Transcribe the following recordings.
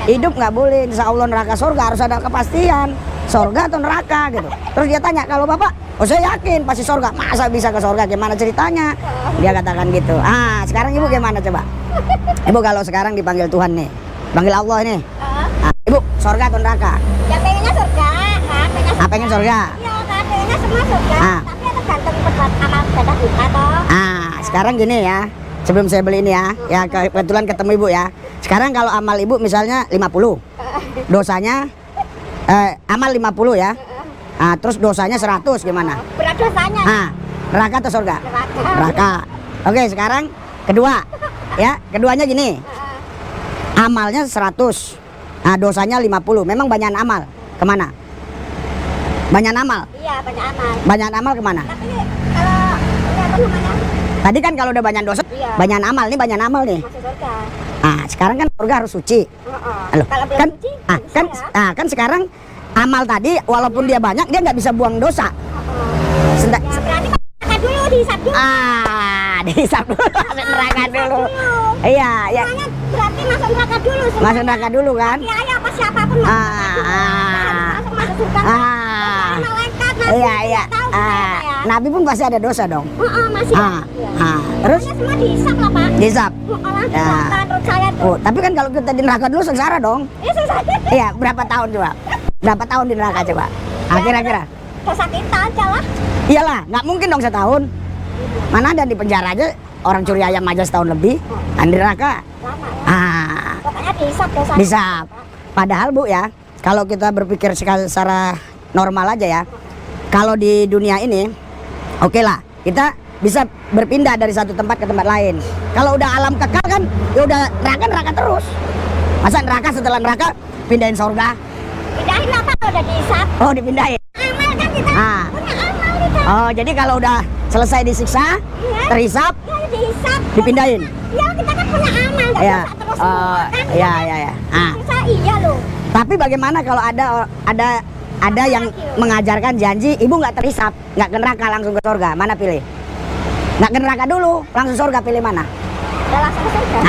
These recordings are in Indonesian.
hidup nggak boleh, insya Allah neraka surga, harus ada kepastian surga atau neraka gitu. Terus dia tanya, kalau bapak, oh saya yakin pasti surga, masa bisa ke surga, gimana ceritanya? Dia katakan gitu. Sekarang ibu gimana coba? Ibu kalau sekarang dipanggil Tuhan nih, panggil Allah nih, ibu surga atau neraka? Ya pengennya surga, kan? Pengen surga? Iya kan, pengennya semua surga, tapi ya tergantung buat amal ibadah kita toh. Sekarang gini ya, sebelum saya beli ini ya kebetulan ketemu ibu ya. Sekarang kalau amal ibu misalnya 50, dosanya amal 50 ya, terus dosanya 100 gimana? Berat dosanya. Neraka atau surga? Neraka. Oke, sekarang kedua ya, keduanya gini, amalnya 100, dosanya 50, memang banyak amal, kemana? Banyak amal? Iya, banyak amal. Banyak amal kemana? Tapi kalau ini apa namanya? Tadi kan kalau udah banyak dosa, iya, banyak amal nih, banyak amal nih. Masuk surga. Sekarang kan surga harus suci. Loh, Kalau belum kan, suci, kan, ya? kan sekarang amal tadi walaupun dia banyak, dia nggak bisa buang dosa. Ya, berarti neraka dulu, dihisap dulu. Dihisap dulu, masuk neraka dulu. Iya, ya. Semuanya berarti masuk neraka dulu. Masuk neraka dulu kan? Iya, apa siapapun masuk neraka dulu. Masuk surga. Malaikat, Iya. Nabi pun pasti ada dosa dong. Masih. Terus? Semua dihisap lah Pak. Dihisap. Menurut saya tuh. Tapi kan kalau kita di neraka dulu sengsara dong. Iya, sengsara. Iya, berapa tahun coba? Berapa tahun di neraka coba? Kira-kira? Dosa kita aja lah. Iyalah, nggak mungkin dong setahun. Mana ada di penjara aja orang curi ayam aja setahun lebih. Di neraka. Lama ya. Pokoknya dihisap dosa. Dihisap. Padahal Bu ya, kalau kita berpikir secara normal aja ya, kalau di dunia ini, oke lah, kita bisa berpindah dari satu tempat ke tempat lain. Kalau udah alam kekal kan, ya udah neraka terus. Masa neraka setelah neraka pindahin surga? Pindahin apa kalau udah dihisap? Oh, dipindahin. Amal kan kita punya amal kita. Oh, jadi kalau udah selesai disiksa, terhisap, dihisap, dipindahin. Ya kita kan punya amal, nggak bisa terus semua kan? Iya. Iya loh. Tapi bagaimana kalau ada yang mengajarkan janji, ibu nggak terhisap, nggak ke neraka langsung ke surga, mana pilih? Nggak ke neraka dulu, langsung surga, pilih mana? Ya langsung ke surga.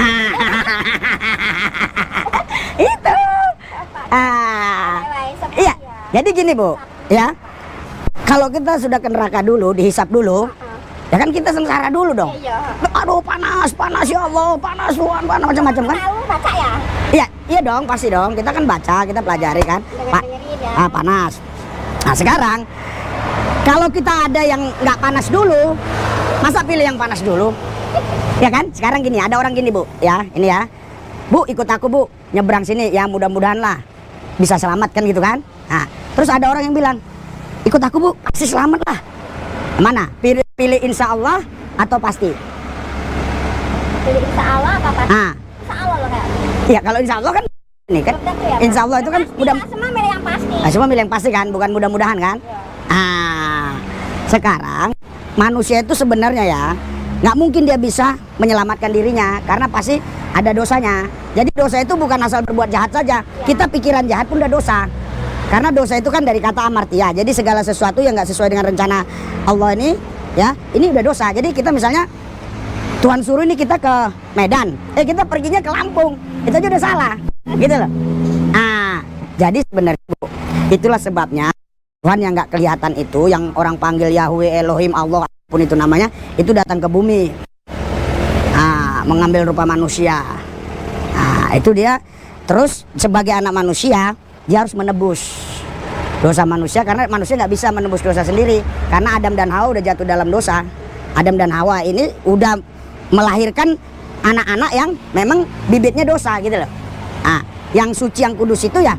Itu. Iya. Jadi gini Bu, ya. Kalau kita sudah ke neraka dulu, dihisap dulu, ya kan kita sengsara dulu dong. Iya. Aduh panas ya Allah, panas Tuhan, panas macam-macam kan? Tahu baca ya? Iya dong, pasti dong. Kita kan baca, kita pelajari kan. Dengerin ya. Panas. Nah sekarang, kalau kita ada yang nggak panas dulu, masa pilih yang panas dulu? Ya kan? Sekarang gini, ada orang gini Bu, ya, ini ya. Bu, ikut aku Bu, nyebrang sini, ya mudah-mudahan lah bisa selamat kan gitu kan? Nah, terus ada orang yang bilang, ikut aku Bu, pasti selamat lah. Mana? Pilih insya Allah atau pasti? Pilih insya Allah apa pasti? Insya Allah loh kayak. Iya, kalau insya Allah kan ini kan, ya, insya Allah itu kan udah semua milih yang pasti. Semua milih yang pasti kan, bukan mudah-mudahan kan? Ya. Sekarang manusia itu sebenarnya ya nggak mungkin dia bisa menyelamatkan dirinya karena pasti ada dosanya. Jadi dosa itu bukan asal berbuat jahat saja. Kita pikiran jahat pun udah dosa. Karena dosa itu kan dari kata amartia. Jadi segala sesuatu yang nggak sesuai dengan rencana Allah ini, ya ini udah dosa. Jadi kita misalnya Tuhan suruh ini kita ke Medan, kita perginya ke Lampung, itu aja udah salah, gitu loh. Jadi sebenarnya Bu, itulah sebabnya Tuhan yang nggak kelihatan itu, yang orang panggil Yahweh, Elohim, Allah pun itu namanya, itu datang ke bumi, mengambil rupa manusia. Itu dia. Terus sebagai anak manusia, dia harus menebus dosa manusia karena manusia nggak bisa menebus dosa sendiri. Karena Adam dan Hawa udah jatuh dalam dosa. Adam dan Hawa ini udah melahirkan anak-anak yang memang bibitnya dosa gitu loh. Yang suci, yang kudus itu ya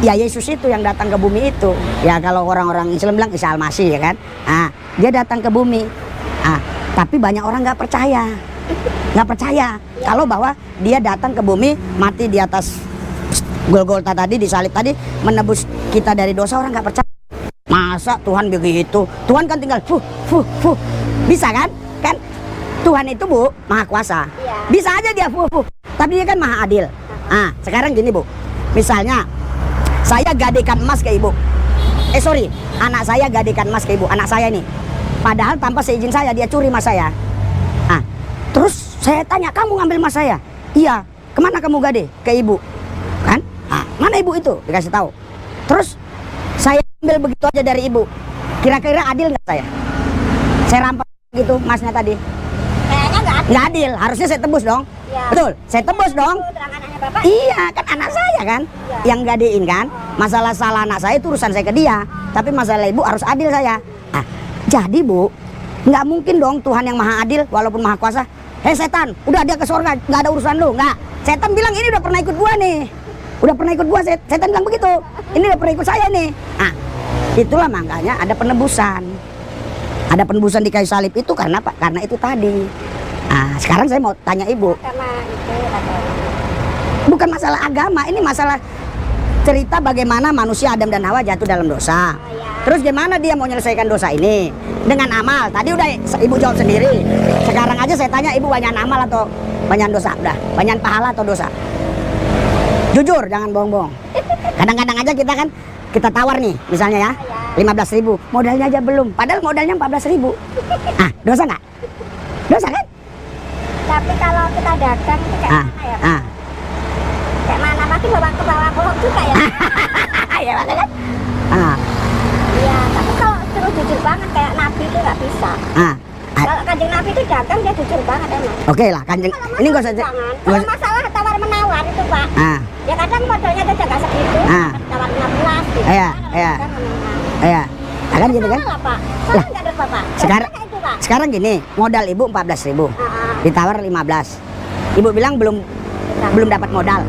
Yesus itu yang datang ke bumi itu. Ya kalau orang-orang Islam bilang Isa Al-Masih ya kan. Dia datang ke bumi. Tapi banyak orang nggak percaya. Kalau bahwa dia datang ke bumi, mati di atas Golgota tadi, disalib tadi, menebus kita dari dosa, orang nggak percaya. Masa Tuhan begitu? Tuhan kan tinggal bisa kan? Kan Tuhan itu Bu maha kuasa. Bisa aja dia tapi dia kan maha adil. Sekarang gini Bu, misalnya saya gadekan emas ke ibu. Anak saya gadekan emas ke ibu, anak saya nih. Padahal tanpa seizin saya, dia curi emas saya. Terus saya tanya, kamu ngambil emas saya? Iya. Kemana kamu gade? Ke ibu. Kan? mana ibu itu? Dikasih tahu. Terus saya ambil begitu aja dari ibu. Kira-kira adil nggak saya? Saya rampas gitu masnya tadi. Kayaknya Nggak adil, harusnya saya tebus dong. Ya. Betul, saya tebus dong. Itu terang anaknya bapak. Iya, kan anak saya kan yang gadein kan. Masalah salah anak saya itu urusan saya ke dia. Tapi masalah ibu harus adil saya. Ah, jadi bu, nggak mungkin dong Tuhan yang maha adil walaupun maha kuasa. Hei setan, udah dia ke surga, nggak ada urusan lu, nggak. Setan bilang ini udah pernah ikut gua nih. Udah pernah ikut gua, setan bilang begitu. Ini udah pernah ikut saya nih. Ah, itulah makanya ada penebusan. Ada penebusan di kayu salib itu karena apa? Karena itu tadi. Ah, sekarang saya mau tanya ibu. Sama itu katanya. Bukan masalah agama, ini masalah cerita bagaimana manusia Adam dan Hawa jatuh dalam dosa. Terus gimana dia mau menyelesaikan dosa ini? Dengan amal. Tadi udah ibu jawab sendiri. Sekarang aja saya tanya ibu banyak amal atau banyak dosa? Udah, banyak pahala atau dosa? Jujur, jangan bohong-bohong. Kadang-kadang aja kita kan kita tawar nih, misalnya ya, 15.000. Modalnya aja belum, padahal modalnya 14.000. Ah, dosa nggak? Dosa kan? Tapi kalau kita dagang itu kayak Ah, mana ya? ah. Kayak mana pasti bawa ke bawah bohong juga ya? Ya makanya. Ah, Iya, tapi kalau suruh jujur banget kayak Nabi itu nggak bisa. ah. Kalau kanjeng Nabi itu dagang dia jujur banget emang. Oke lah, kanjeng. Kalau Ini nggak masalah usah. jangan. nggak Kalau usah- masalah tawar menawar itu pak, Ah, ya kadang modalnya aja nggak segitu. Ah. Tawar 16 gitu. Iya, iya. iya. Nah, kan gitu kan? Salah pak, salah nggak ada bapak. Sekarang- Kayak itu pak. Sekarang gini, modal ibu 14.000, ditawar 15. Ibu bilang belum dapat modal.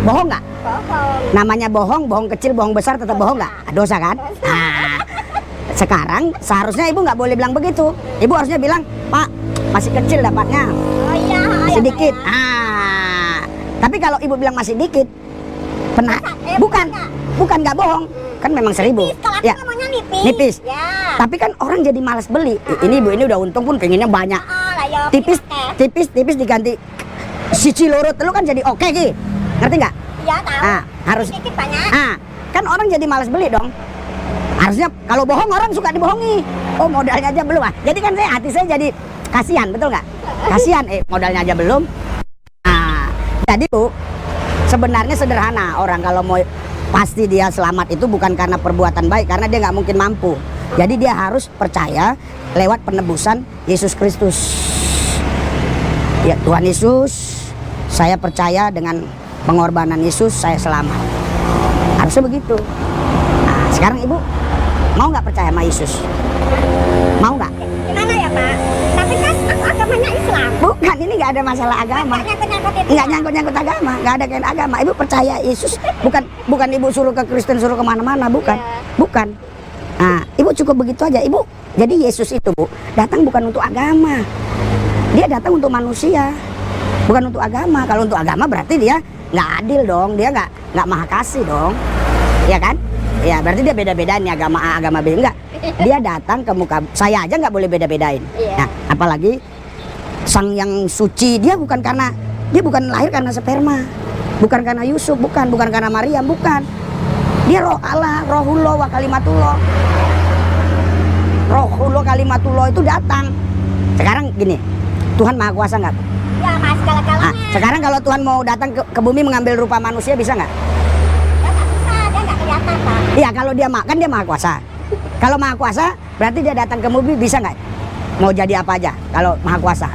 Bohong nggak? Bohong. Namanya bohong, bohong kecil, bohong besar tetap bohong nggak? Dosa kan? Nah, sekarang seharusnya ibu nggak boleh bilang begitu. Ibu harusnya bilang, Pak, masih kecil dapatnya, Oh iya, masih ya, dikit. Pak, ya. Ah, tapi kalau ibu bilang masih dikit, pernah? Bukan. Bukan nggak bohong, kan memang 1.000. Nipis, kalau aku Ya, ngomongnya nipis. nipis. Ya. Tapi kan orang jadi malas beli. Ini ibu ini udah untung pun pengennya banyak. Oh lah ya. Tipis, oke. tipis diganti siji loro telu kan jadi oke ki. Ngerti nggak? Iya tahu. Ah, harus. Dikit banyak. Ah, kan orang jadi malas beli dong. Harusnya kalau bohong orang suka dibohongi. Oh modalnya aja belum ah. Jadi kan hati saya jadi kasihan, betul nggak? Kasihan, modalnya aja belum. Ah, jadi bu, sebenarnya sederhana orang kalau mau pasti dia selamat itu bukan karena perbuatan baik, karena dia nggak mungkin mampu. Jadi dia harus percaya lewat penebusan Yesus Kristus. Ya Tuhan Yesus, saya percaya dengan pengorbanan Yesus saya selamat. Harusnya begitu. Nah, sekarang ibu mau nggak percaya sama Yesus? Mau nggak? Gimana ya pak? Tapi kan aku agamanya Islam. Bukan, ini nggak ada masalah agama. Nggak nyangkut-nyangkut itu. Nggak nyangkut-nyangkut agama, nggak ada kain agama. Ibu percaya Yesus, bukan ibu suruh ke Kristen, suruh kemana-mana, bukan, Iya. bukan. Nah, ibu cukup begitu aja, ibu. Jadi Yesus itu bu, datang bukan untuk agama, dia datang untuk manusia, bukan untuk agama. Kalau untuk agama berarti dia nggak adil dong, dia nggak maha kasih dong, ya kan? Ya berarti dia beda-bedain nih agama A, agama B, enggak. Dia datang ke muka, saya aja nggak boleh beda-bedain. Iya. Nah, apalagi sang yang suci, dia bukan lahir karena sperma, bukan karena Yusuf, bukan karena Maryam, bukan. Dia roh Allah, rohullah wa kalimatullah. Rohullah kalimatullah itu datang. Sekarang gini, Tuhan Maha Kuasa nggak? Ya mas segala-galanya. Nah, sekarang kalau Tuhan mau datang ke bumi mengambil rupa manusia bisa nggak? Ya nggak bisa, dia nggak kelihatan pak. Iya, kalau dia kan dia Maha Kuasa. Kalau Maha Kuasa berarti dia datang ke bumi bisa nggak? Mau jadi apa aja kalau Maha Kuasa?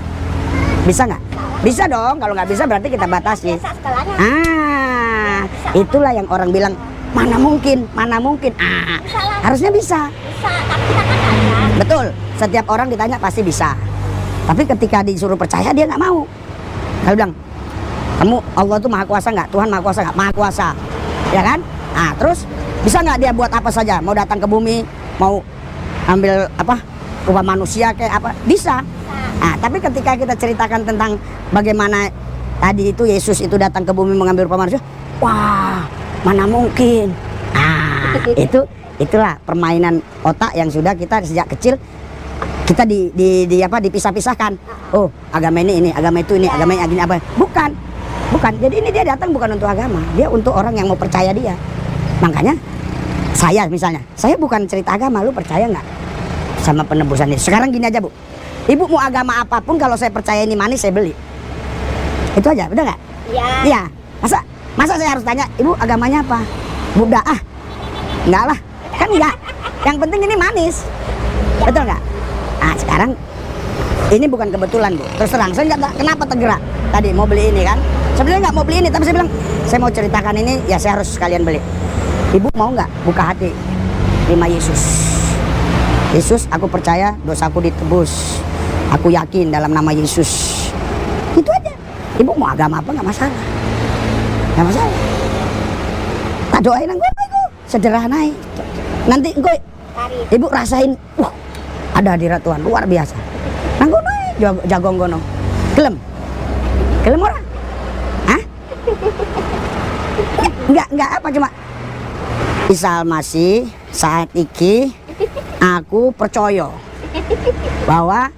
Bisa nggak? Bisa dong. Kalau nggak bisa berarti kita batasi. Biasa segalanya. Ah, itulah yang orang bilang mana mungkin. Ah, harusnya bisa. Bisa, tapi kita kan nggak ada. Betul. Setiap orang ditanya pasti bisa. Tapi ketika disuruh percaya dia nggak mau. Kalau bilang, kamu Allah tuh Maha Kuasa nggak? Tuhan Maha Kuasa nggak? Maha Kuasa, ya kan? Ah, terus bisa nggak dia buat apa saja? Mau datang ke bumi, mau ambil apa? Rupa manusia kayak apa? Bisa. Ah, tapi ketika kita ceritakan tentang bagaimana tadi itu Yesus itu datang ke bumi mengambil rupa manusia, wah, mana mungkin? Ah, itulah permainan otak yang sudah kita sejak kecil kita dipisah-pisahkan. Oh, agama ini, agama itu ini, agama ini apa? Bukan. Jadi ini dia datang bukan untuk agama, dia untuk orang yang mau percaya dia. Makanya saya misalnya, saya bukan cerita agama, lu percaya nggak sama penebusan ini? Sekarang gini aja bu, ibu mau agama apapun kalau saya percaya ini manis saya beli. Itu aja, udah nggak? Iya. Iya. Masa Masa saya harus tanya, ibu agamanya apa? Buddha. Ah, enggak lah, kan enggak. Yang penting ini manis, betul nggak? Ah, sekarang ini bukan kebetulan, Bu. Terus terang, saya nggak kenapa tergerak tadi mau beli ini kan. Sebenarnya nggak mau beli ini, tapi saya bilang saya mau ceritakan ini, ya saya harus sekalian beli. Ibu mau nggak buka hati, terima Yesus? Yesus, aku percaya dosaku ditebus. Aku yakin dalam nama Yesus. Itu aja. Ibu mau agama apa nggak masalah. Nggak masalah. Tak doain engkau, sederhana. Nanti engkau, ibu rasain, ada hadirat Tuhan luar biasa. Nanggo jagong gono. Gelem. Gelem ora? Hah? Enggak apa cuma Isa Almasih saat iki aku percaya bahwa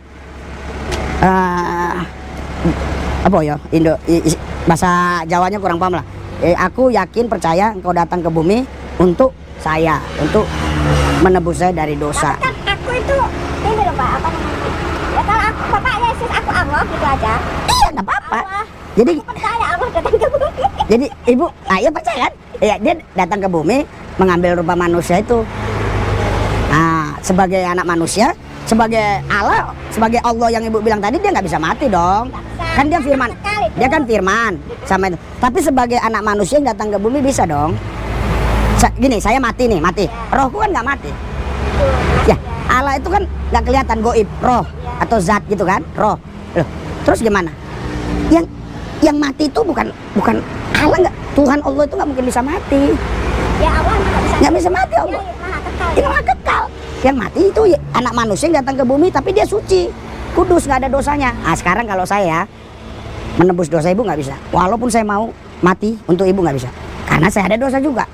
apa ya bahasa Jawanya kurang paham lah. Aku yakin percaya engkau datang ke bumi untuk saya, untuk menebus saya dari dosa. Tapi kan aku itu ini loh Pak, apa namanya? Ya kalau aku Bapak Yesus, aku Allah gitu aja. Iya, enggak apa-apa. Allah. Jadi Aku percaya Allah datang ke bumi. Jadi ibu, iya percaya kan? Iya, dia datang ke bumi mengambil rupa manusia itu. Nah, sebagai anak manusia, sebagai Allah, sebagai Allah yang ibu bilang tadi, dia nggak bisa mati dong. Kan dia firman, dia kan firman sama itu. Tapi sebagai anak manusia yang datang ke bumi bisa dong. Gini, saya mati nih, mati. Rohku kan nggak mati. Ya, Allah itu kan nggak kelihatan goib, roh atau zat gitu kan, roh. Loh, terus gimana? Yang mati itu bukan Allah, nggak, Tuhan Allah itu nggak mungkin bisa mati. Ya Allah Nggak bisa mati Allah. Dia maha kekal. Yang mati itu ya, anak manusia yang datang ke bumi tapi dia suci, kudus, nggak ada dosanya. Nah sekarang kalau saya menebus dosa ibu nggak bisa. Walaupun saya mau mati untuk ibu nggak bisa. Karena saya ada dosa juga.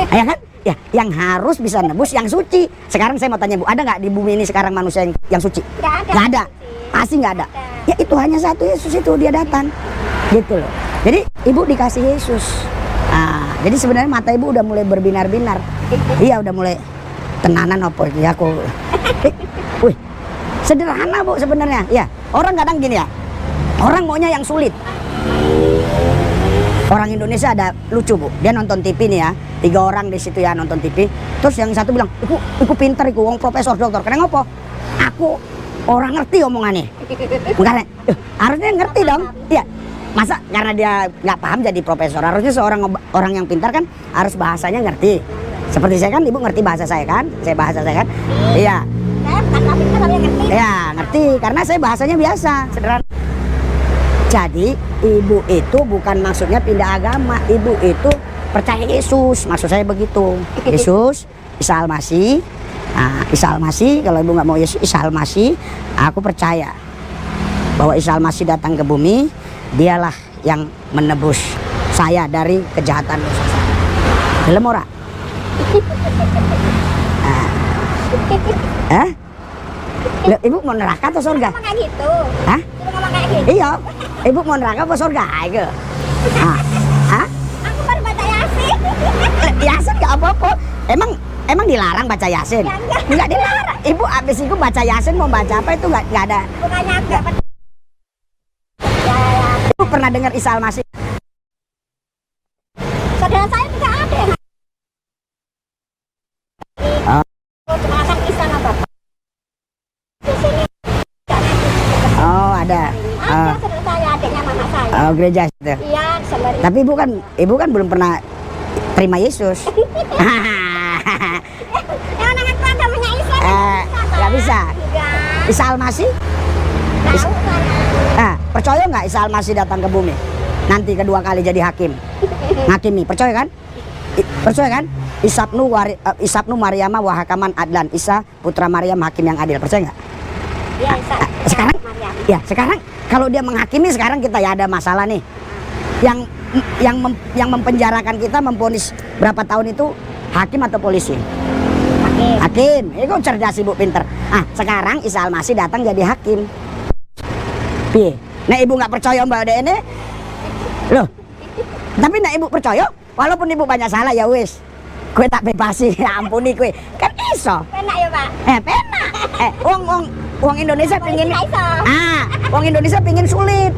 Ya kan? Ya, yang harus bisa nebus yang suci. Sekarang saya mau tanya Bu, ada nggak di bumi ini sekarang manusia yang suci? Nggak ada. Nggak ada. Pasti nggak ada. Ya itu hanya satu Yesus itu, dia datang. Gitu loh. Jadi ibu dikasih Yesus. Nah, jadi sebenarnya mata ibu udah mulai berbinar-binar. Iya udah mulai tenanan apa ya aku. Wih, sederhana Bu sebenarnya. Ya, orang kadang gini ya. Orang maunya yang sulit. Orang Indonesia ada lucu Bu, dia nonton TV nih ya, 3 orang di situ ya nonton TV. Terus yang satu bilang, iku pinter, iku wong profesor dokter. Kenapa ngopo? Aku orang ngerti omongannya. Makanya, harusnya ngerti dong. Iya. Masa karena dia nggak paham jadi profesor? Harusnya seorang orang yang pintar kan harus bahasanya ngerti. Seperti saya kan, ibu ngerti bahasa saya kan? Saya bahasa saya kan? Iya. Saya bukan pintar tapi ngerti. Iya, ngerti karena saya bahasanya biasa, sederhana. Jadi ibu itu bukan maksudnya pindah agama, ibu itu percaya Yesus, maksud saya begitu. Yesus, Isa Almasih. Nah, Isa Almasih, kalau ibu nggak mau Yesus, Isa Almasih, aku percaya bahwa Isa Almasih datang ke bumi, dialah yang menebus saya dari kejahatan dosa saya. Gelem ora? Hah? Loh, ibu mau neraka atau surga? Ngomong kayak gitu. Hah? Ibu ngomong kayak gitu. Iya, ibu mau neraka apa surga? Ayo. Hah? Aku baru baca Yasin. Yasin gak apa-apa. Emang dilarang baca Yasin? Ya, enggak. Enggak dilarang. Ibu abis itu baca Yasin mau baca apa itu nggak ada. Bukannya aku dapat. Ibu pernah dengar Isa Almasih? Saudara saya juga ada yang cuma kan Isa sama Bapak. Di sini Oh ada. ada saudara saya, adiknya mama saya. Oh gereja itu. Iya, sembari. Tapi ibu kan belum pernah terima Yesus. Yang aku agamanya Islam. Nggak bisa. Enggak. Isa Almasih? Tahu saya. Percaya nggak Isa Almasih datang ke bumi? Nanti kedua kali jadi hakim. Ngakimi, percaya kan? Percaya kan? Isabnu Maryama wa hakaman adlan. Isa putra Maryam hakim yang adil. Percaya nggak? Iya, Isa. Sekarang Maryam. ya sekarang kalau dia menghakimi, sekarang kita ya ada masalah nih. Yang mempenjarakan kita, memvonis berapa tahun itu hakim atau polisi? Hakim. Hakim. Itu cerdas ibu, pinter. Sekarang Isa Almasih datang jadi hakim. Piye? Nah ibu nggak percaya mbak Ade ini? Loh. Tapi nah ibu percaya, walaupun ibu banyak salah ya wis. Kue tak bebasi, ya ampuni kue. Kan iso. Penak ya, Pak? Penak. Uang Indonesia pingin. Nggak iso. Uang Indonesia pingin sulit.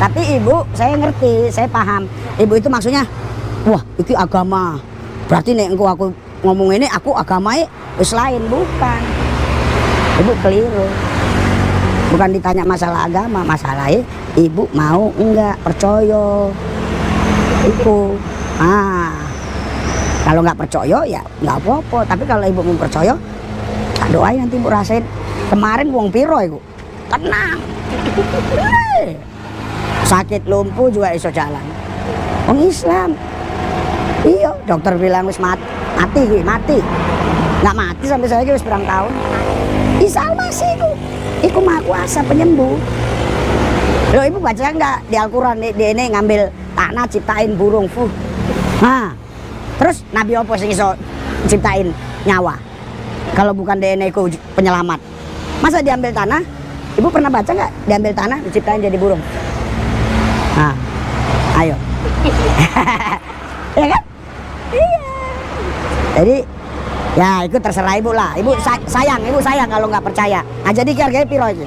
Tapi ibu, saya ngerti, saya paham. Ibu itu maksudnya, wah, itu agama. Berarti nek engko aku ngomong ini, aku agamanya wis lain, bukan. Ibu keliru. Bukan ditanya masalah agama, masalahnya ibu mau enggak percaya. Itu. Kalau nggak percaya ya nggak apa-apa. Tapi kalau ibu mau percaya, tak doain nanti ibu rasain. Kemarin wong piro ibu, tenang. Sakit lumpuh juga iso jalan. Wong Islam. Iya, dokter bilang wis mati, nggak mati sampai saya wis berang tahun. Isa masih iku maha kuasa penyembuh. Loh ibu baca nggak di Al-Quran di ini ngambil tanah ciptain burung terus Nabi apa sing iso ciptain nyawa kalau bukan DNA ku penyelamat? Masa diambil tanah? Ibu pernah baca nggak diambil tanah diciptain jadi burung? Ayo. Ya kan? Iya. Jadi ya itu terserah ibu lah. Ibu sayang kalau nggak percaya. Jadi harganya piro itu?